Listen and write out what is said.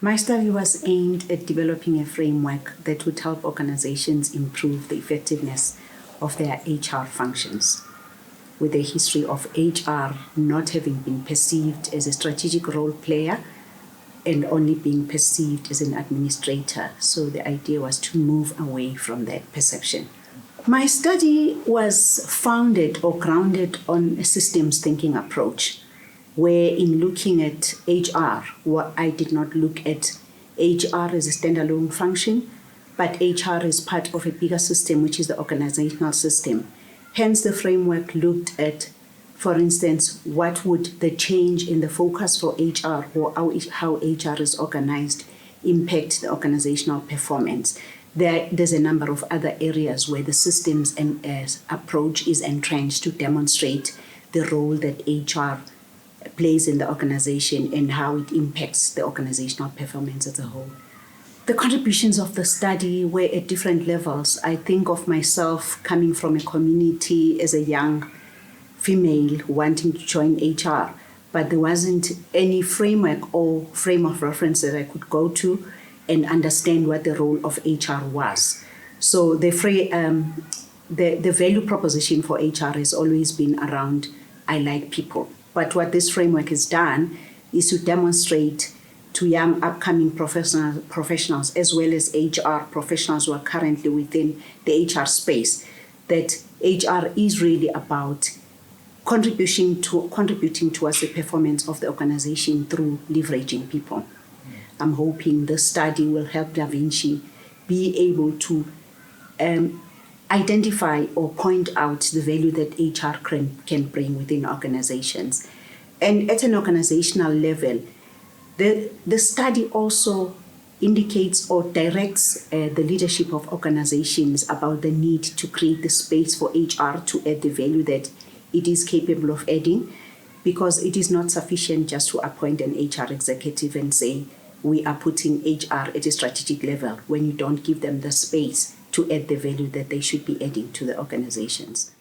My study was aimed at developing a framework that would help organizations improve the effectiveness of their HR functions, with a history of HR not having been perceived as a strategic role player and only being perceived as an administrator. So the idea was to move away from that perception. My study was founded or grounded on a systems thinking approach, where in looking at HR, I did not look at HR as a standalone function, but HR is part of a bigger system, which is the organizational system. Hence, the framework looked at, for instance, what would the change in the focus for HR or how HR is organized impact the organizational performance. There's a number of other areas where the systems and approach is entrenched to demonstrate the role that HR plays in the organization and how it impacts the organizational performance as a whole. The contributions of the study were at different levels. I think of myself coming from a community as a young female wanting to join HR, but there wasn't any framework or frame of reference that I could go to and understand what the role of HR was. So the value proposition for HR has always been around, I like people. But what this framework has done is to demonstrate to young upcoming professionals as well as HR professionals who are currently within the HR space that HR is really about contributing towards the performance of the organization through leveraging people. I'm hoping this study will help Davincian be able to identify or point out the value that HR can bring within organizations. And at an organizational level, the study also indicates or directs the leadership of organizations about the need to create the space for HR to add the value that it is capable of adding, because it is not sufficient just to appoint an HR executive and say, we are putting HR at a strategic level when you don't give them the space to add the value that they should be adding to the organizations.